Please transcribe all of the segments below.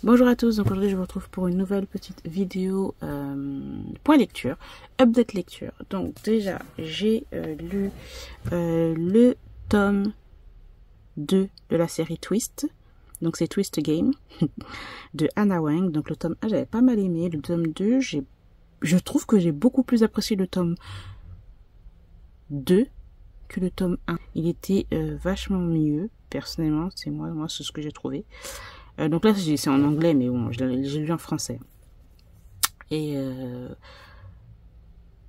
Bonjour à tous, donc aujourd'hui je vous retrouve pour une nouvelle petite vidéo point lecture, update lecture. Donc déjà j'ai lu le tome 2 de la série Twist, donc c'est Twist Game de Hannah Wang. Donc le tome 1 j'avais pas mal aimé, le tome 2 je trouve que j'ai beaucoup plus apprécié le tome 2 que le tome 1. Il était vachement mieux, personnellement, c'est moi c'est ce que j'ai trouvé. Donc là c'est en anglais, mais bon, j'ai lu en français. Et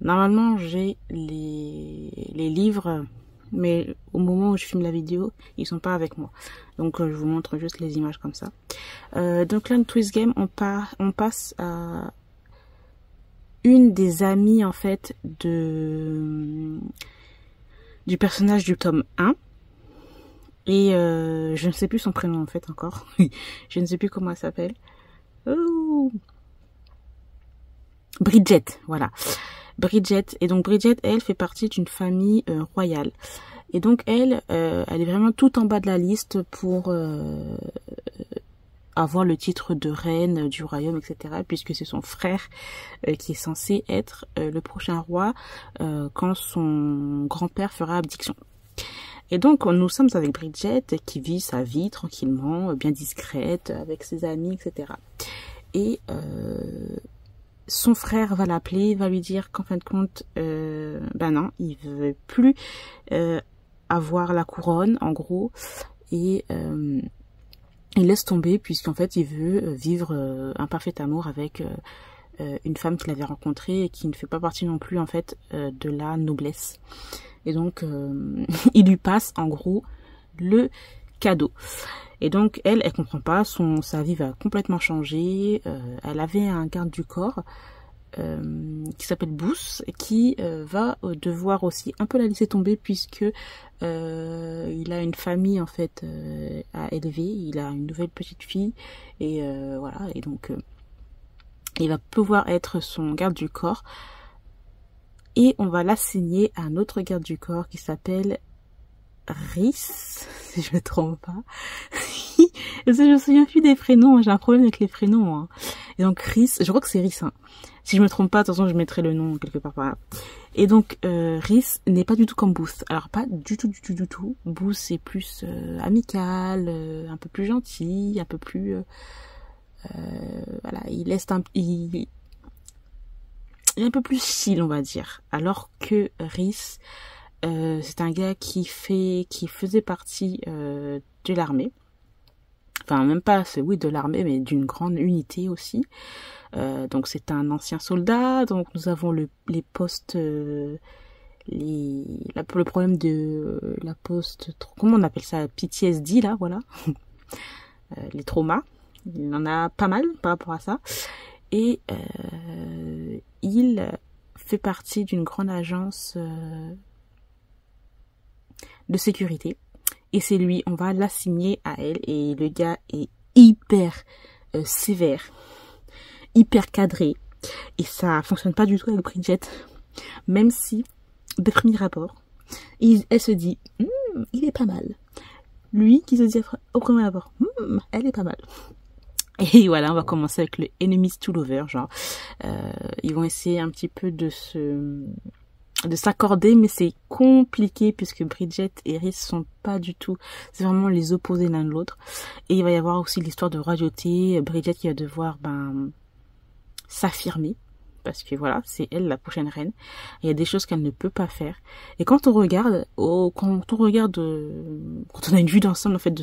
normalement j'ai les livres, mais au moment où je filme la vidéo, ils sont pas avec moi. Donc je vous montre juste les images comme ça. Donc là, Twist Game, on passe à une des amies en fait du personnage du tome 1. Et je ne sais plus son prénom en fait encore. Je ne sais plus comment elle s'appelle. Oh, Bridget, voilà. Bridget. Et donc Bridget, elle fait partie d'une famille royale. Et donc elle est vraiment tout en bas de la liste pour avoir le titre de reine du royaume, etc. Puisque c'est son frère qui est censé être le prochain roi quand son grand-père fera abdiction. Et donc, nous sommes avec Bridget qui vit sa vie tranquillement, bien discrète, avec ses amis, etc. Et son frère va l'appeler, va lui dire qu'en fin de compte, ben non, il veut plus avoir la couronne, en gros, et il laisse tomber puisqu'en fait, il veut vivre un parfait amour avec une femme qu'il avait rencontrée et qui ne fait pas partie non plus, en fait, de la noblesse. Et donc, il lui passe en gros le cadeau. Et donc, elle comprend pas, sa vie va complètement changer. Elle avait un garde du corps qui s'appelle Booth, qui va devoir aussi un peu la laisser tomber puisque il a une famille en fait à élever. Il a une nouvelle petite fille et voilà. Et donc, il va pouvoir être son garde du corps. Et on va l'assigner à un autre garde du corps qui s'appelle Rhys, si je me trompe pas. Je me souviens plus des prénoms, j'ai un problème avec les prénoms. Hein. Et donc Rhys, je crois que c'est Rhys. Hein. Si je me trompe pas, de toute façon je mettrai le nom quelque part par là. Et donc Rhys n'est pas du tout comme Booth. Alors pas du tout. Booth c'est plus amical, un peu plus gentil, un peu plus... voilà, il est un peu plus chill, on va dire. Alors que Rhys, c'est un gars qui faisait partie de l'armée. Enfin, même pas, oui, de l'armée, mais d'une grande unité aussi. Donc, c'est un ancien soldat. Donc, nous avons les postes, le problème de la poste, comment on appelle ça, PTSD, là, voilà. Les traumas. Il en a pas mal par rapport à ça. Et il fait partie d'une grande agence de sécurité. Et c'est lui, on va l'assigner à elle. Et le gars est hyper sévère, hyper cadré. Et ça fonctionne pas du tout avec Bridget. Même si, de premier abord, elle se dit, il est pas mal. Lui qui se dit au premier abord, elle est pas mal. Et voilà, on va commencer avec le Enemies to Lover, genre. Ils vont essayer un petit peu de s'accorder, mais c'est compliqué puisque Bridget et Rhys sont pas du tout, c'est vraiment les opposés l'un de l'autre. Et il va y avoir aussi l'histoire de royauté, Bridget qui va devoir, s'affirmer. Parce que voilà, c'est elle la prochaine reine. Il y a des choses qu'elle ne peut pas faire. Et quand on regarde, quand on a une vue d'ensemble en fait de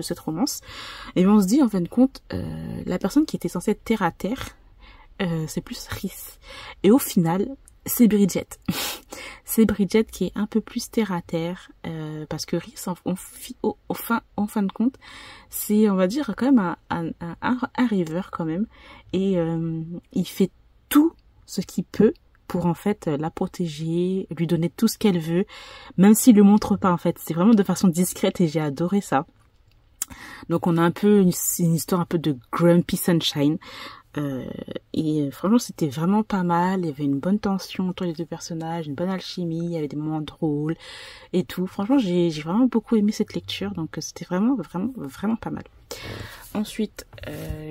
cette romance, et bien on se dit en fin de compte, la personne qui était censée être terre à terre, c'est plus Rhys. Et au final, c'est Bridget. C'est Bridget qui est un peu plus terre à terre, parce que Rhys, en fin de compte, c'est, on va dire, quand même un rêveur quand même, et il fait tout ce qu'il peut pour en fait la protéger, lui donner tout ce qu'elle veut, même s'il le montre pas en fait. C'est vraiment de façon discrète et j'ai adoré ça. Donc on a un peu une histoire un peu de Grumpy Sunshine. Et franchement c'était vraiment pas mal, il y avait une bonne tension entre les deux personnages, une bonne alchimie, il y avait des moments drôles et tout. Franchement j'ai vraiment beaucoup aimé cette lecture, donc c'était vraiment pas mal. Ensuite,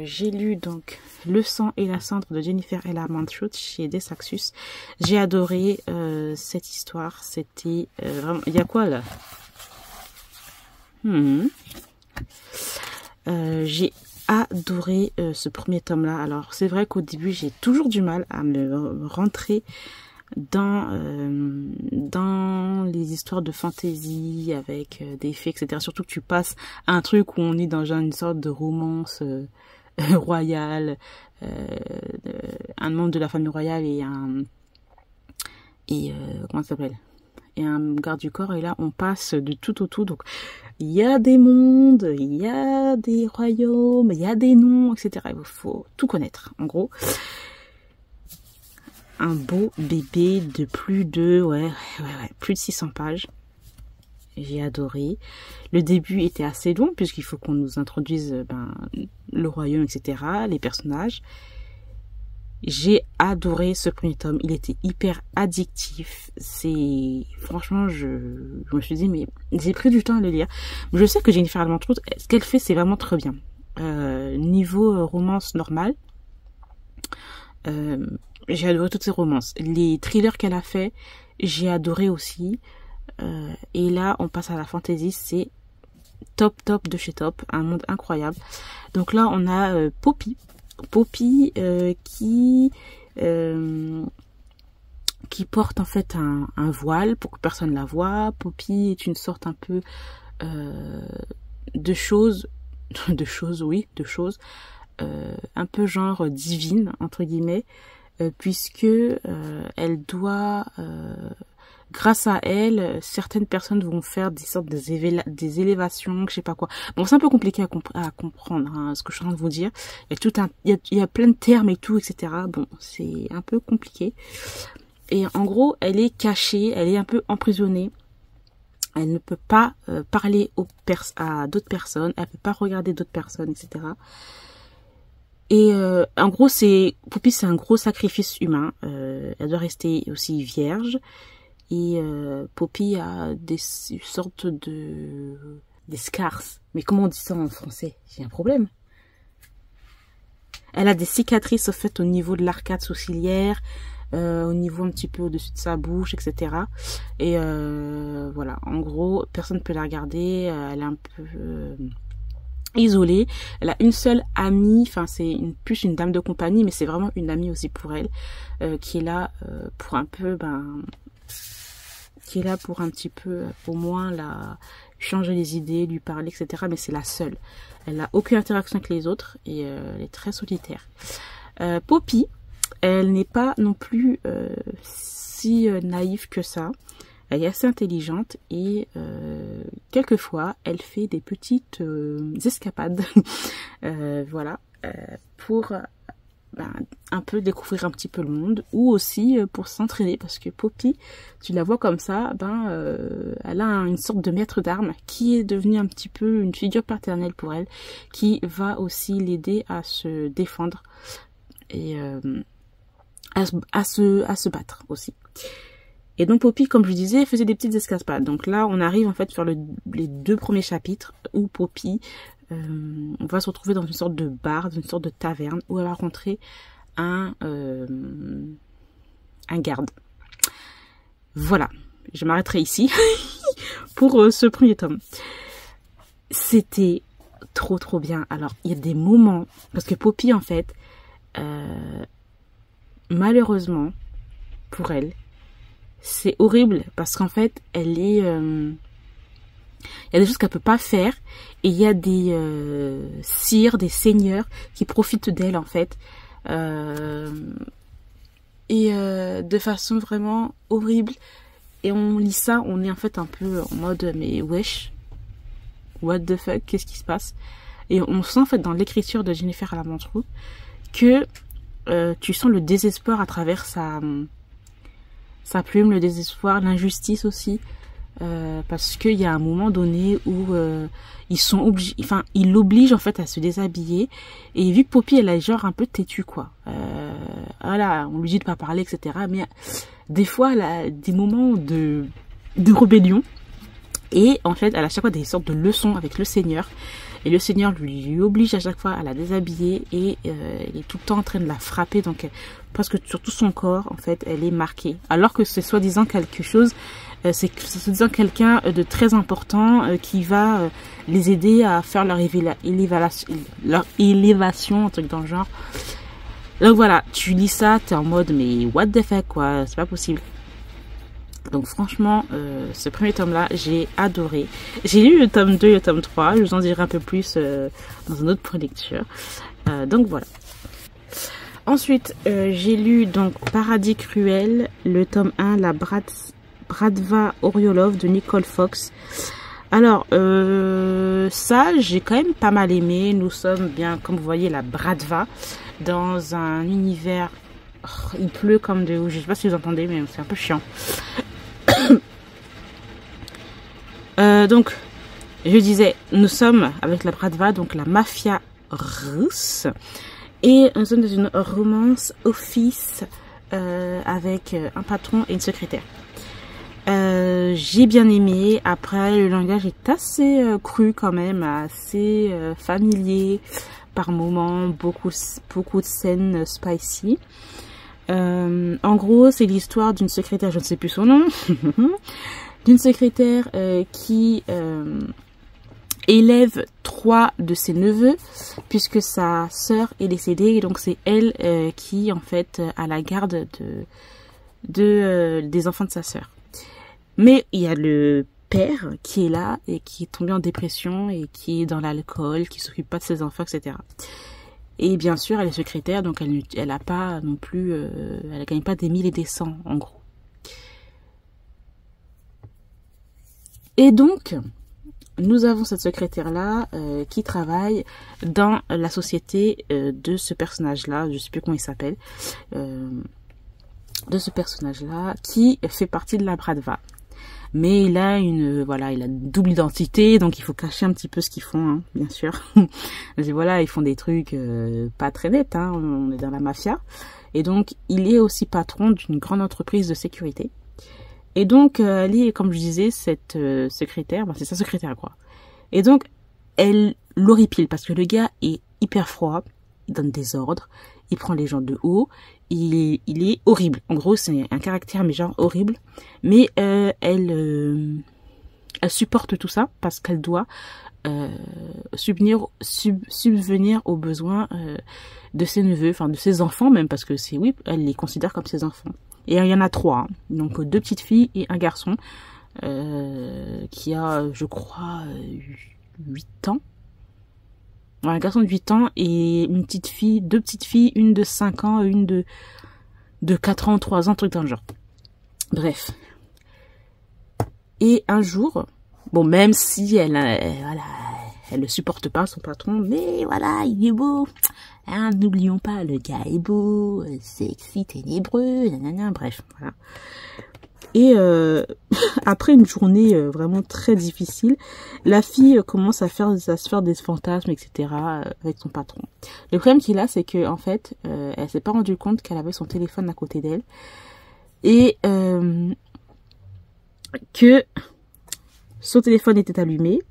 j'ai lu donc Le sang et la cendre de Jennifer Ella Mantrud chez Desaxus. J'ai adoré cette histoire. C'était vraiment... Il y a quoi là? J'ai adoré ce premier tome-là. Alors, c'est vrai qu'au début, j'ai toujours du mal à me rentrer dans les histoires de fantasy avec des fées, etc. Surtout que tu passes à un truc où on est dans une sorte de romance royale, un membre de la famille royale et comment ça s'appelle? Et un garde du corps, et là on passe de tout au tout. Donc il y a des mondes, il y a des royaumes, il y a des noms, etc. Il faut tout connaître, en gros. Un beau bébé de plus de plus de 600 pages. J'ai adoré. Le début était assez long puisqu'il faut qu'on nous introduise le royaume, etc., les personnages. J'ai adoré ce premier tome. Il était hyper addictif. C'est franchement, je me suis dit mais j'ai pris du temps à le lire. Je sais que Jennifer Ella Mantrud, ce qu'elle fait, c'est vraiment très bien. Niveau romance normale, j'ai adoré toutes ses romances. Les thrillers qu'elle a fait, j'ai adoré aussi. Et là, on passe à la fantasy. C'est top de chez top. Un monde incroyable. Donc là, on a Poppy. Poppy qui porte en fait un voile pour que personne la voie. Poppy est une sorte un peu de chose un peu genre divine entre guillemets, puisque elle doit grâce à elle, certaines personnes vont faire des sortes des élévations, je sais pas quoi. Bon, c'est un peu compliqué à comprendre, hein, ce que je suis en train de vous dire. Il y a plein de termes et tout, etc. Bon, c'est un peu compliqué. Et en gros, elle est cachée, elle est un peu emprisonnée. Elle ne peut pas parler à d'autres personnes, elle peut pas regarder d'autres personnes, etc. Et en gros, Poppy, c'est un gros sacrifice humain. Elle doit rester aussi vierge. Et Poppy a des sortes des scars. Mais comment on dit ça en français? J'ai un problème. Elle a des cicatrices au fait au niveau de l'arcade sourcilière, au niveau un petit peu au-dessus de sa bouche, etc. Et voilà, en gros, personne ne peut la regarder. Elle est un peu isolée. Elle a une seule amie, enfin c'est plus une dame de compagnie, mais c'est vraiment une amie aussi pour elle, qui est là pour un peu qui est là pour un petit peu, au moins, changer les idées, lui parler, etc. Mais c'est la seule. Elle n'a aucune interaction avec les autres et elle est très solitaire. Poppy, elle n'est pas non plus si naïve que ça. Elle est assez intelligente et quelquefois, elle fait des petites escapades. Voilà, pour... un peu découvrir un petit peu le monde, ou aussi pour s'entraîner, parce que Poppy, tu la vois comme ça, elle a une sorte de maître d'armes qui est devenu un petit peu une figure paternelle pour elle, qui va aussi l'aider à se défendre et à se battre aussi. Et donc Poppy, comme je disais, faisait des petites escapades. Donc là, on arrive en fait sur les 2 premiers chapitres où Poppy on va se retrouver dans une sorte de bar, dans une sorte de taverne, où elle va rencontrer un garde. Voilà, je m'arrêterai ici pour ce premier tome. C'était trop bien. Alors, il y a des moments, parce que Poppy, en fait, malheureusement, pour elle, c'est horrible, parce qu'en fait, elle est... il y a des choses qu'elle peut pas faire et il y a des sires, des seigneurs qui profitent d'elle en fait de façon vraiment horrible. Et on lit ça, on est en fait un peu en mode mais wesh, what the fuck, qu'est-ce qui se passe? Et on sent en fait dans l'écriture de Jennifer Ella Mantrud que tu sens le désespoir à travers sa plume, le désespoir, l'injustice aussi. Parce qu'il y a un moment donné où ils sont obligés, enfin ils l'obligent en fait à se déshabiller, et vu que Poppy elle est genre un peu têtue quoi, voilà, on lui dit de pas parler, etc. Mais des fois elle a des moments de rébellion, et en fait elle a à chaque fois des sortes de leçons avec le Seigneur, et le Seigneur lui oblige à chaque fois à la déshabiller et il est tout le temps en train de la frapper, donc parce que sur tout son corps en fait elle est marquée, alors que c'est soi-disant quelque chose, c'est soi-disant quelqu'un de très important qui va les aider à faire leur élévation, un truc dans le genre. Donc voilà, tu lis ça, t'es en mode mais what the fuck quoi, c'est pas possible. Donc franchement, ce premier tome-là, j'ai adoré. J'ai lu le tome 2 et le tome 3, je vous en dirai un peu plus dans une autre prélecture. Donc voilà. Ensuite, j'ai lu donc Paradis Cruel, le tome 1, la Bratva Oriolov de Nicole Fox. Alors, ça, j'ai quand même pas mal aimé. Nous sommes bien, comme vous voyez, la Bratva, dans un univers... Oh, il pleut comme de... Je sais pas si vous entendez, mais c'est un peu chiant. Donc, je disais, nous sommes avec la Bratva, donc la mafia russe, et nous sommes dans une romance office avec un patron et une secrétaire. J'ai bien aimé. Après, le langage est assez cru quand même, assez familier par moments, beaucoup de scènes spicy. En gros, c'est l'histoire d'une secrétaire, je ne sais plus son nom, d'une secrétaire qui élève 3 de ses neveux, puisque sa sœur est décédée, et donc c'est elle qui en fait a la garde des enfants de sa sœur. Mais il y a le père qui est là et qui est tombé en dépression et qui est dans l'alcool, qui s'occupe pas de ses enfants, etc. Et bien sûr, elle est secrétaire, donc elle a pas non plus, elle gagne pas des 1000 et des 100 en gros. Et donc, nous avons cette secrétaire-là qui travaille dans la société de ce personnage-là, je sais plus comment il s'appelle, de ce personnage-là, qui fait partie de la Bratva. Mais il a une double identité, donc il faut cacher un petit peu ce qu'ils font, hein, bien sûr. Voilà, ils font des trucs pas très nets, hein, on est dans la mafia. Et donc, il est aussi patron d'une grande entreprise de sécurité. Et donc, elle est, comme je disais, cette secrétaire, c'est sa secrétaire, quoi. Et donc, elle l'horripile, parce que le gars est hyper froid, il donne des ordres, il prend les gens de haut, il est horrible. En gros, c'est un caractère, mais genre horrible. Mais elle supporte tout ça, parce qu'elle doit subvenir aux besoins de ses neveux, enfin de ses enfants même, parce que oui, elle les considère comme ses enfants. Et il y en a 3, hein. Donc 2 petites filles et un garçon qui a, je crois, 8 ans. Ouais, un garçon de 8 ans et une petite fille, 2 petites filles, une de 5 ans et une de 4 ans, 3 ans, truc dans le genre. Bref. Et un jour, bon, même si elle ne supporte pas son patron, mais voilà, il est beau. Hein, n'oublions pas, le gars est beau, sexy, ténébreux, nanana, bref, voilà. Et après une journée vraiment très difficile, la fille commence à se faire des fantasmes, etc. Avec son patron. Le problème qu'il a, c'est que en fait, elle s'est pas rendue compte qu'elle avait son téléphone à côté d'elle et que son téléphone était allumé,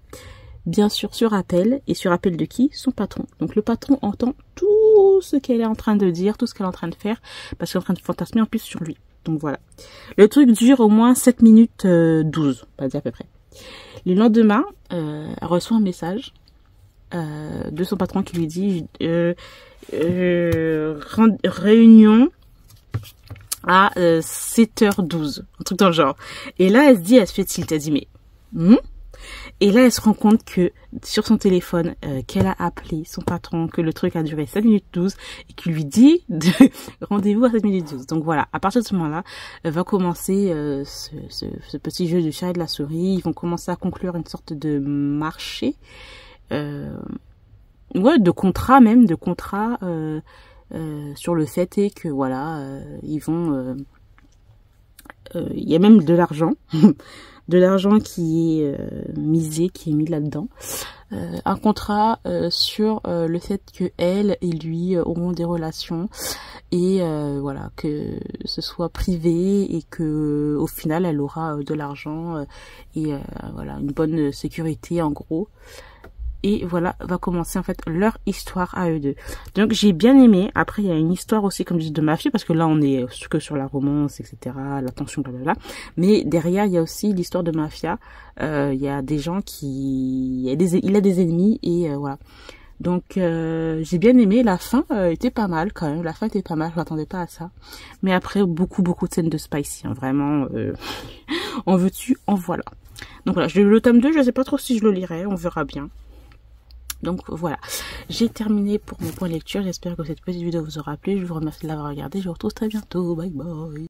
bien sûr sur appel, et sur appel de qui? Son patron. Donc le patron entend tout ce qu'elle est en train de dire, tout ce qu'elle est en train de faire, parce qu'elle est en train de fantasmer en plus sur lui. Donc voilà. Le truc dure au moins 7 minutes 12, pas dire à peu près. Le lendemain, elle reçoit un message de son patron qui lui dit réunion à 7h12, un truc dans le genre. Et là, elle se fait tilt, elle dit mais... Et là, elle se rend compte que sur son téléphone, qu'elle a appelé son patron, que le truc a duré 7 minutes 12 et qu'il lui dit de rendez-vous à 7 minutes 12. Donc voilà, à partir de ce moment-là, va commencer ce petit jeu du chat et de la souris. Ils vont commencer à conclure une sorte de marché, de contrat même, sur le fait est que voilà, ils vont... il y a même de l'argent. De l'argent qui est misé, qui est mis là-dedans. Un contrat sur le fait que elle et lui auront des relations et voilà, que ce soit privé et que au final elle aura de l'argent et voilà, une bonne sécurité en gros. et voilà, va commencer en fait leur histoire à eux deux. Donc j'ai bien aimé. Après il y a une histoire aussi comme je dis de mafia, parce que là on est que sur la romance, etc., la tension, blablabla. Mais derrière il y a aussi l'histoire de mafia. Il y a des gens qui, il a des ennemis et voilà. Donc j'ai bien aimé, la fin était pas mal quand même, la fin était pas mal, je m'attendais pas à ça. Mais après beaucoup de scènes de spicy, hein, vraiment, en veux-tu, en voilà. Donc voilà, le tome 2, je sais pas trop si je le lirai, on verra bien. Donc voilà, j'ai terminé pour mon point lecture, j'espère que cette petite vidéo vous aura plu, je vous remercie de l'avoir regardé, je vous retrouve très bientôt, bye bye.